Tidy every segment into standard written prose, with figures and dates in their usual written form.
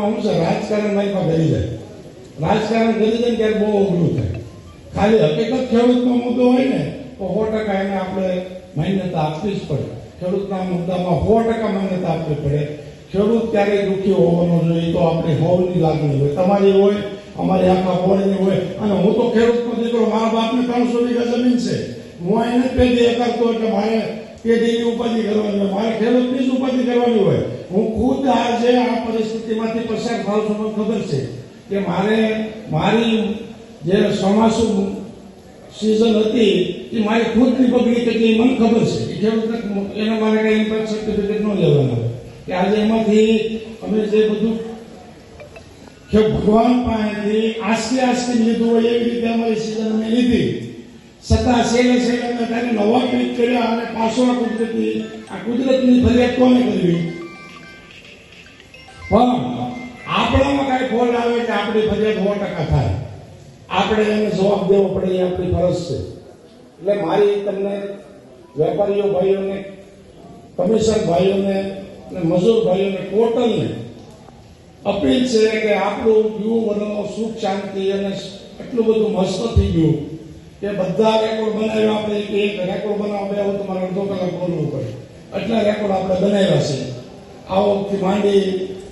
રાજકારણમાં શું છે, રાજકારણ મારી પાસે કરી જાય, રાજકારણ કરી જાય ત્યારે બહુ અઘરું થાય. ખાલી હકીકત ખેડૂતનો મુદ્દો હોય ને તો 100% એને આપણે માન્યતા આપવી જ પડે. ખેડૂતના મુદ્દામાં 100% માન્યતા આપવી પડે. ખેડૂત ક્યારેય દુઃખી હોવાનો જોઈએ તો આપણી સૌની લાગણી હોય, તમારી હોય, અમારી આખા પોળની હોય. અને હું તો ખેડૂતનો દીકરો, મારા બાપને 300 વીઘા જમીન છે. હું એને પેઢી એ કરતો એટલે મારે પેઢીની ઉપાધિ કરવાની હોય, મારે ખેડૂતની જ ઉપાધિ કરવાની હોય. હું ખુદ આજે આ પરિસ્થિતિમાંથી પસાર થાઉં છું. મને ખબર છે કે મારી જે ચોમાસુ સિઝન હતી એ મારી ખુદની બગડી કેટલી મને ખબર છે. એ ખેડૂત એને મારે કઈ ઇમ્પેક્ટ સર્ટિફિકેટ ન લેવાના કે આજે એમાંથી અમે જે બધું ભગવાન પાસેથી આસ્તે લીધું હોય એવી રીતે અમારી સિઝન અમે લીધી. છતાં છેલ્લે અમે ત્યારે નવા ટ્વીટ કર્યા અને પાછો આ કુદરતની ફરિયાદ કોને કરવી? પણ આપણામાં કઈ ફોલ આવે કે આપણી ફરિયાદ 100% થાય, આપણે એને જવાબ દેવો પડે, એ આપણી ફરજ છે. એટલે મારી તમને વેપારીઓ ભાઈઓને, કમિશનર ભાઈઓને અને મજૂર ભાઈઓને ટોટલને અપીલ છે કે આપણું જીવન સુખ શાંતિ અને એટલું બધું મસ્ત થઈ ગયું કે બધા રેકોર્ડ બનાવ્યા. આપણે એક રેકોર્ડ બનાવવા બે હોય તમારે અડધો કલાક બોલવું પડે, એટલા રેકોર્ડ આપણે બનાવ્યા છે. આવકથી માંડી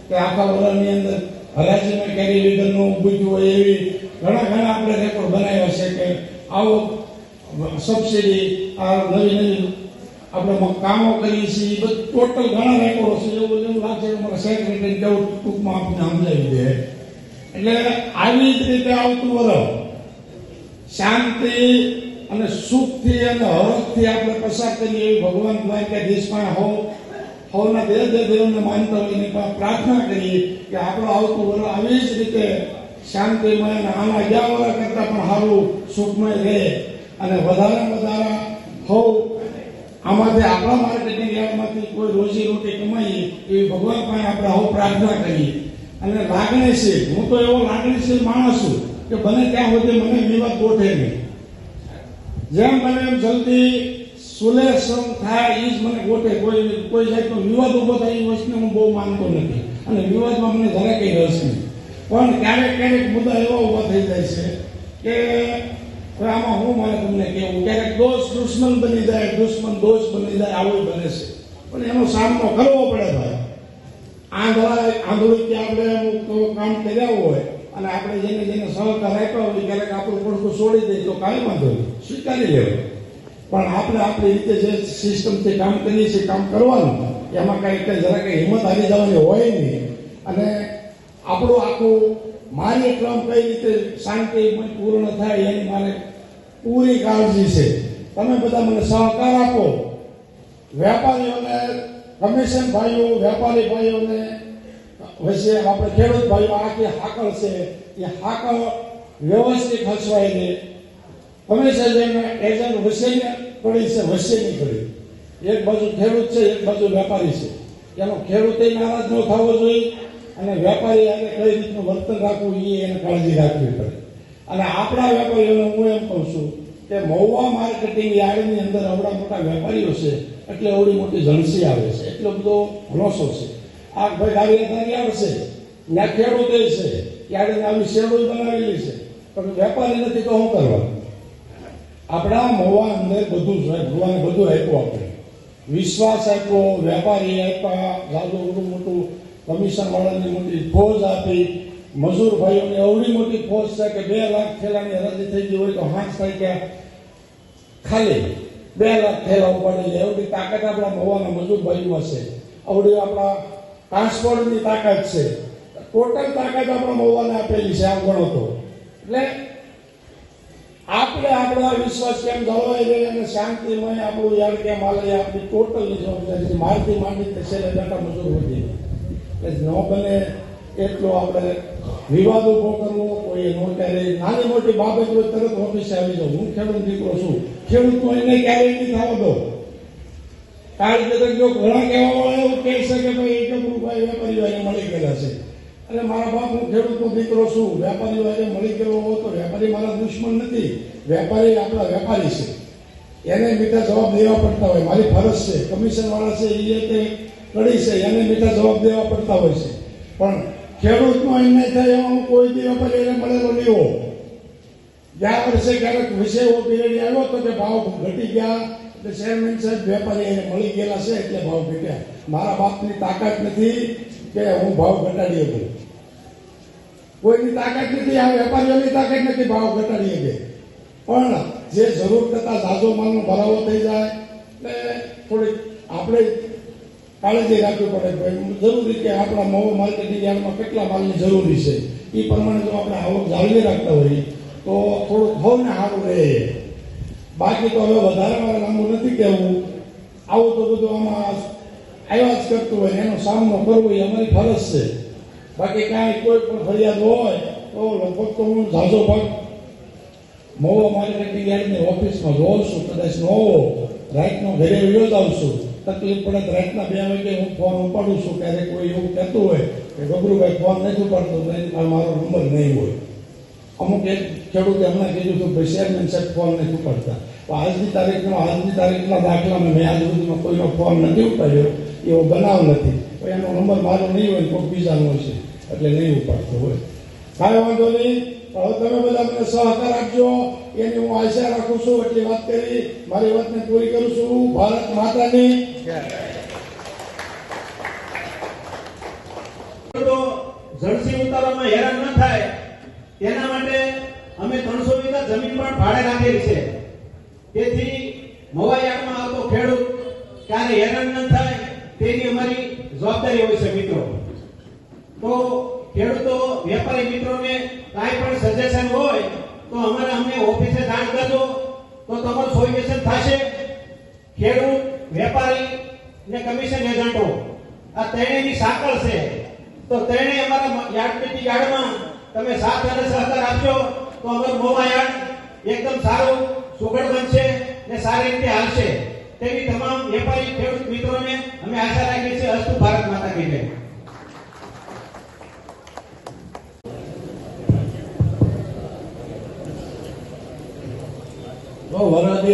કે આખા વર્ષની અંદર હરાજીમાં કેરી લીધરનું બુજ્યું હોય એવી ઘણા આપણે રેકોર્ડ બનાવ્યા છે કે આવક, સબસિડી, આ નવી આપણે કામો કરીએ છીએ, બધું ટોટલ ઘણા રેકોર્ડો છે. એવું લાગશે કે મારા સેક્રેટરી કેવું ટૂંકમાં આપણે સમજાવી દે. એટલે આવી જ રીતે આવતું વર્ષ શાંતિ અને સુખથી અને હરખથી આપણે પસાર કરીએ એવી ભગવાન દ્વારકાધીશમાં હવના દેવને માનતા હોય એની પ્રાર્થના કરીએ કે આપણું આવતું વર્ષ આવી જ રીતે શાંતિમય અને આના ગયા વર્ષ કરતા પણ સારું સુખમય રહે અને વધારે હવ આમાંથી આપણા માર્કેટિંગ યાર્ડમાંથી કોઈ રોજી રોટી કમાઈએ એવી ભગવાન પાસે આપણે હવ પ્રાર્થના કરીએ. અને લાગણીશીલ, હું તો એવો લાગણીશીલ માણસ છું કે બને ત્યાં સુધી મને વિવાદ ગોઠે નહીં. જેમ બને એમ જલ્દી સુલેસન થાય એ જ મને ગોઠે. કોઈ જાતનો વિવાદ ઉભો થાય એ વસ્તુને હું બહુ માનતો નથી અને વિવાદમાં મને જરા કંઈ રસ નહીં. પણ ક્યારેક મુદ્દા એવા ઉભા થઈ જાય છે કે આમાં હું મને તમને કેવું, ક્યારેક દોસ્ત દુશ્મન બની જાય, દુશ્મન દોસ્ત બની જાય, આવું બને છે. પણ એનો સામનો કરવો પડે ભાઈ. આંધળીથી આપણે અમુક કામ કર્યા હોય અને આપણે જેને સહકાર આપ્યા હોય ક્યારેક આપણું પડખું છોડી દઈએ તો કાંઈ વાંધો નહીં, સ્વીકારી લેવાય. પણ આપણે આપણી રીતે જે સિસ્ટમથી કામ કરીએ છીએ, કામ કરવાનું, એમાં કઈ જરા કંઈ હિંમત હારી જવાની હોય નહીં. અને આપણું આખું મારી ક્રમ કઈ રીતે શાંતિમય પૂર્ણ થાય એની મારે પૂરી કાળજી છે. તમે બધા મને સહકાર આપો. વેપારીઓને, કમિશન ભાઈઓ, વેપારી ભાઈઓને વચ્ચે આપણે ખેડૂત ભાઈઓ આખી હાકળ છે એ હાકળ વ્યવસ્થિત હસવાય દે. કમિશન એજન્ટ વચ્ચેને પડી છે, વચ્ચેની પડી. એક બાજુ ખેડૂત છે, એક બાજુ વેપારી છે. એનો ખેડૂતે નારાજ ન થવો જોઈએ અને વેપારી આગળ કઈ રીતનું વર્તન રાખવું એને કાળજી રાખવી પડે. અને આપણા વેપારીઓને હું એમ કહું છું કે મહુવા માર્કેટિંગ યાર્ડની અંદર અવડા મોટા વેપારીઓ છે એટલે અવડી મોટી ઝણસી આવે છે, એટલો બધો ભરોસો છે. આ ભાઈ ગાડી આવશે ત્યાં ખેડૂતે છે, યાર્ડને આવી શેડો બનાવેલી છે, પણ વેપારી નથી તો શું કરવાનું? આપણા મહુવા અંદર બધું જ હોય. ભગવાને બધું આપ્યું, આપણે વિશ્વાસ આપ્યો, વેપારી આપ્યા, જાજુ મોટું કમિશન વાળાની મોટી ફોજ આપી, મજૂર ભાઈઓની અવડી મોટી ફોજ છે કે 2 લાખ થેલાની હરાજી થઈ ગઈ હોય તો 5 તારીખે ખાલી 2 લાખ થેલા ઉપાડી લે એવડી તાકાત આપણા મહુવાના મજૂર ભાઈઓમાં છે. અવડી આપણા ટ્રાન્સપોર્ટની તાકાત છે. ટોટલ તાકાત આપણા મહુવાને આપેલી છે. આમ ગણો તો એટલે આપણે આપણા વિશ્વાસ કેમ જળવાઈ રહે અને શાંતિમય આપણું યાર કેમ હાલે આપણી ટોટલની જવાબદારી છે. મારથી માંડી છેલ્લે બેઠા મજૂર વધી ન બને એટલો આપણે વિવાદ ઉભો કરવો, કોઈ નો ક્યારેય નાની મોટી બાબત હોય તરત ઓફિસે આવી જાવ. હું ખેડૂત દીકરો છું, ખેડૂત એને ક્યારેય નહીં થવા દો. કારણ કે જો ઘણા કહેવા વાળા એવું કહી શકે ભાઈ ભાઈ વેપારી ભાઈને મળી ગયેલા છે. અને મારા બાપ, હું ખેડૂતનો દીકરો છું, વેપારી ભાઈને મળી ગયો હો તો વેપારી મારા દુશ્મન નથી. વેપારી આપણા વેપારી છે, એને મીઠા જવાબ દેવા પડતા હોય. મારી ફરજ છે. કમિશન વાળા છે એ તે કડી છે, એને મીઠા જવાબ દેવા પડતા હોય છે. પણ ખેડૂતનો અન્યાય થાય એમાં કોઈ દી વેપારી એને મળેલો નહીં હો. ગયા વર્ષે ક્યારેક વિષય પીરિયડ આવ્યો તો કે ભાવ ઘટી ગયા એટલે ચેરમેન સાહેબ વેપારી એને મળી ગયેલા છે એટલે ભાવ ઘટ્યા. મારા બાપની તાકાત નથી કે હું ભાવ ઘટાડી શકું. કોઈની તાકાત નથી, આ વેપારીઓની તાકાત નથી ભાવ ઘટાડી શકે. પણ જે જરૂર કરતા ઝાઝો માલનો ભરાવો થઈ જાય એટલે થોડીક આપણે કાળજી રાખવી પડે. જરૂરી કે આપણા મહુવા માર્કેટિંગ યાર્ડમાં કેટલા માલની જરૂરી છે એ પ્રમાણે જો આપણે આવક જાળવી રાખતા હોઈએ તો થોડુંક ભાવને સારું રહે. બાકી તો હવે વધારે મારે લાંબુ નથી કહેવું. આવું તો બધું આમાં આવ્યા જ કરતું હોય એનો સામનો કરવો એ અમારી ફરજ છે. બાકી કાંઈ કોઈ પણ ફરિયાદ હોય તો લગભગ તો હું ઝાઝો ભાગ મહુવા માર્કેટિંગ યાર્ડની ઓફિસમાં જોઉં છું. કદાચ ન હો રાતનો ઘરે વયો જ આવશું. તકલીફ પડે તો રાતના 2 વાગે હું ફોન ઉપાડું છું. ક્યારેક કોઈ એવું કહેતું હોય કે ગભરુભાઈ ફોન નથી ઉપાડતો મારો નંબર નહીં હોય. અમુક એક ખેડૂતે હમણાં કીધું હતું ભાઈ ચેરમેન સાહેબ ફોન નથી ઉપાડતા. તો આજની તારીખના દાખલામાં મેં આજ સુધીમાં કોઈનો ફોન નથી ઉપાડ્યો એવો બનાવ નથી. તો એનો નંબર મારો નહીં હોય કોઈ બીજાનો છે એટલે નહીં ઉપાડતો હોય. કાંઈ વાંધો નહીં. હવે તમે બધા મને સહકાર આપજો એની હું આશા રાખું છું. એટલી વાત કરી મારી વાતને પૂરી કરું છું. ભારત માતાની જળસી ઉતારવામાં હેરાન ન થાય તેના માટે અમે 300 વીઘા જમીન પણ ભાડે રાખેલી છે. તેથી મહુવા યાર્ડમાં આવતો ખેડૂત ક્યારે હેરાન ન થાય તેની અમારી જવાબદારી હોય છે મિત્રો. તો ખેડૂતો વેપારી મિત્રોને કાંઈ પણ સજેશન હોય તો અમને ઓફિસે જાણ કરજો તો તમારું સોલ્યુશન થશે. ખેડૂત વેપારી ને કમિશન એજન્ટો આ ત્રણેયની સાંકળ છે. તો ત્રણેય અમારા યાર્ડમાં તમે સાથ અને સહકાર આપજો તો અમારું મહુવા યાર્ડ એકદમ સારું સુઘડ બનશે ને સારી રીતે હાલશે. તેવી તમામ વેપારી ખેડૂત મિત્રોને અમે આશા રાખીએ છીએ. અસ્તુ ભારત માતા કી જય. વરાદી